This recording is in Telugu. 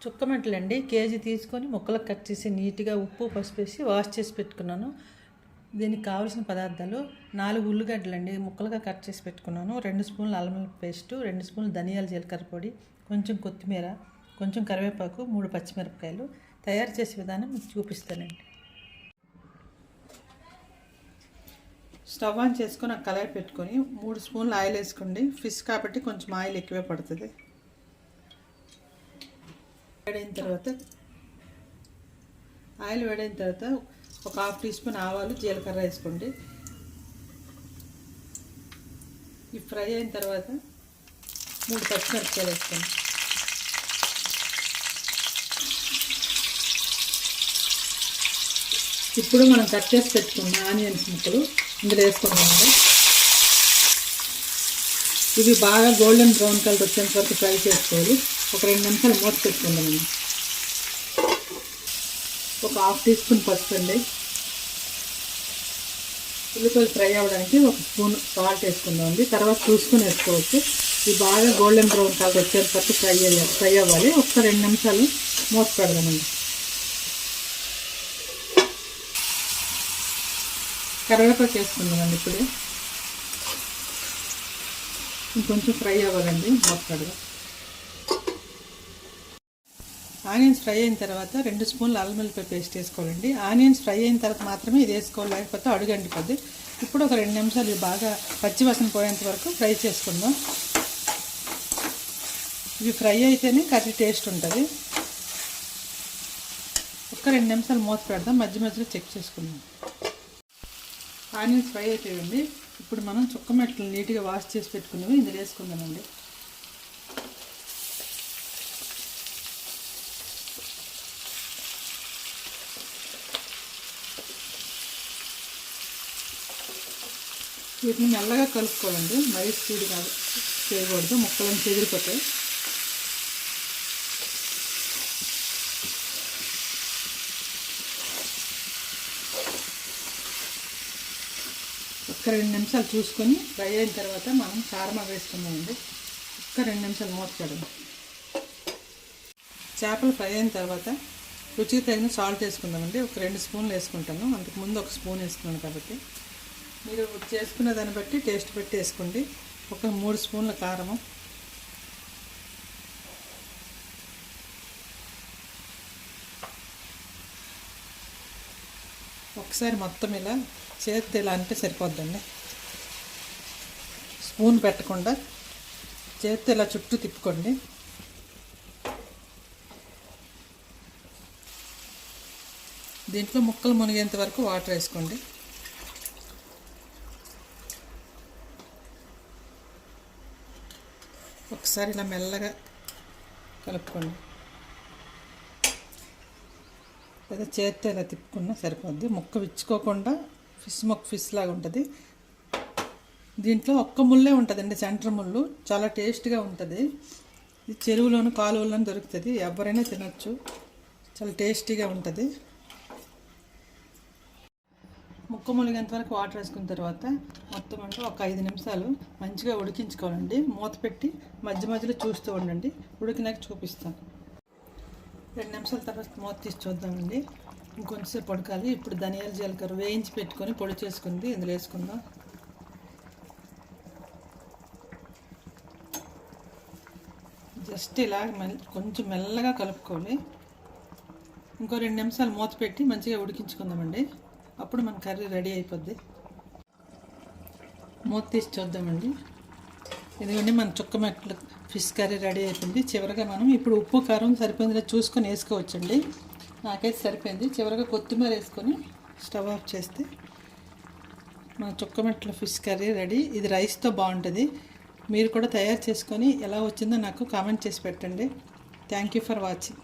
చుక్కమెంటలండి కేజీ తీసుకొని ముక్కలకు కట్ చేసి నీట్గా ఉప్పు పసుపు వేసి వాష్ చేసి పెట్టుకున్నాను. దీనికి కావాల్సిన పదార్థాలు 4 ఉల్లిగడ్డలండి ముక్కలుగా కట్ చేసి పెట్టుకున్నాను, 2 స్పూన్లు అల్లం పేస్టు, 2 స్పూన్లు ధనియాల జీలకర్ర పొడి, కొంచెం కొత్తిమీర, కొంచెం కరివేపాకు, 3 పచ్చిమిరపకాయలు. తయారు చేసే విధానం మీకు చూపిస్తానండి. స్టవ్ ఆన్ చేసుకొని ఒక కళాయి పెట్టుకొని 3 స్పూన్లు ఆయిల్ వేసుకోండి. ఫిష్ కాబట్టి కొంచెం ఆయిల్ ఎక్కువే పడుతుంది. ఆయిల్ వేడైన తర్వాత ఒక 1/2 టీ స్పూన్ ఆవాలు జీలకర్ర వేసుకోండి. ఇవి ఫ్రై అయిన తర్వాత 3 పచ్చిమిరపకాయలు వేసుకోండి. ఇప్పుడు మనం కట్ చేసి పెట్టుకున్న ఆనియన్స్ ముక్కలు ఇందులో వేసుకుంటామండి. ఇవి బాగా గోల్డెన్ బ్రౌన్ కలర్ వచ్చేంత వరకు ఫ్రై చేసుకోవాలి. ఒక 2 నిమిషాలు మూత పెట్టుకుందామండి. ఒక 1/2 టీ స్పూన్ పసుపు అండి. ఉల్లిపాయలు ఫ్రై అవ్వడానికి 1 స్పూన్ సాల్ట్ వేసుకుందామండి. తర్వాత చూసుకొని వేసుకోవచ్చు. ఇవి బాగా గోల్డెన్ బ్రౌన్ కలర్ వచ్చేంత వరకు ఫ్రై అవ్వాలి. ఒక 2 నిమిషాలు మూత పెడదామండి. కరివేపాకు వేసుకుందామండి. ఇప్పుడు ఇంకొంచెం ఫ్రై అవ్వాలండి మొక్కగా. ఆనియన్స్ ఫ్రై అయిన తర్వాత 2 స్పూన్లు అల్లం వెల్లుల్లి పేస్ట్ వేసుకోవాలండి. ఆనియన్స్ ఫ్రై అయిన తర్వాత మాత్రమే ఇది వేసుకోవాలి, లేకపోతే అడుగంటిపోద్ది. ఇప్పుడు ఒక 2 నిమిషాలు ఇవి బాగా పచ్చివాసన పోయేంత వరకు ఫ్రై చేసుకుందాం. ఇవి ఫ్రై అయితేనే కర్రీ టేస్ట్ ఉంటుంది. ఒక 2 నిమిషాలు మూత పెడదాం, మధ్య మధ్యలో చెక్ చేసుకుందాం. ఆనియన్స్ ఫ్రై అయిపోయింది. ఇప్పుడు మనం చుక్కమెట్లు నీట్గా వాష్ చేసి పెట్టుకున్నవి ఇందులో వేసుకుందామండి. వీటిని మెల్లగా కలుపుకోవాలండి, మరీ స్పీడ్ కాదు చేయకూడదు, ముక్కలను చెదిరిపోతాయి. ఒక 2 నిమిషాలు చూసుకొని ఫ్రై అయిన తర్వాత మనం కారం వేసుకుందామండి. ఒక 2 నిమిషాలు మూత పెడదాం. చేపలు ఫ్రై అయిన తర్వాత రుచికి తగిన సాల్ట్ వేసుకుందామండి. ఒక 2 స్పూన్లు వేసుకుంటాను, అంతకుముందు 1 స్పూన్ వేసుకున్నాను కాబట్టి. మీరు చేసుకున్న దాన్ని బట్టి టేస్ట్ పెట్టి వేసుకోండి. ఒక 3 స్పూన్ల కారము, ఒకసారి మొత్తం ఇలా చేతి ఇలా అంటే సరిపోద్దండి. స్పూన్ పెట్టకుండా చేతి ఇలా చుట్టూ తిప్పుకోండి. దీంట్లో ముక్కలు మునిగేంత వరకు వాటర్ వేసుకోండి. ఒకసారి ఇలా మెల్లగా కలుపుకోండి, లేదా చేత్తో ఇలా తిప్పుకున్నా సరిపోద్ది. ముక్క విచ్చుకోకుండా ఫిష్ లాగా ఉంటుంది. దీంట్లో ఒక్క ముళ్ళే ఉంటుందండి, సెంటర్ ముళ్ళు. చాలా టేస్ట్గా ఉంటుంది. ఇది చెరువులోను కాలువలోను దొరుకుతుంది, ఎవరైనా తినచ్చు. చాలా టేస్టీగా ఉంటుంది. ముక్క ములిగేంత వరకు వాటర్ వేసుకున్న తర్వాత మొత్తం అంటే ఒక 5 నిమిషాలు మంచిగా ఉడికించుకోవాలండి. మూత పెట్టి మధ్య మధ్యలో చూస్తూ ఉండండి. ఉడికినాక చూపిస్తాను. 2 నిమిషాల తర్వాత మూత తీసి చూద్దామండి. ఇంకొంచెంసేపు ఉడకాలి. ఇప్పుడు ధనియాల జీలకర్ర వేయించి పెట్టుకొని పొడి చేసుకుంది ఇందులో వేసుకుందాం. జస్ట్ ఇలా కొంచెం మెల్లగా కలుపుకోవాలి. ఇంకో 2 నిమిషాలు మూత పెట్టి మంచిగా ఉడికించుకుందామండి. అప్పుడు మన కర్రీ రెడీ అయిపోద్ది. మూత తీసి చూద్దామండి. ఎందుకంటే మన చుక్కమెట్లు ఫిష్ కర్రీ రెడీ అయిపోయింది. చివరిగా మనం ఇప్పుడు ఉప్పు కారం సరిపోయిందిగా చూసుకొని వేసుకోవచ్చండి. నాకైతే సరిపోయింది. చివరిగా కొత్తిమీర వేసుకొని స్టవ్ ఆఫ్ చేస్తే మన చుక్కమెట్ల ఫిష్ కర్రీ రెడీ. ఇది రైస్తో బాగుంటుంది. మీరు కూడా తయారు చేసుకొని ఎలా వచ్చిందో నాకు కామెంట్ చేసి పెట్టండి. Thank you for watching.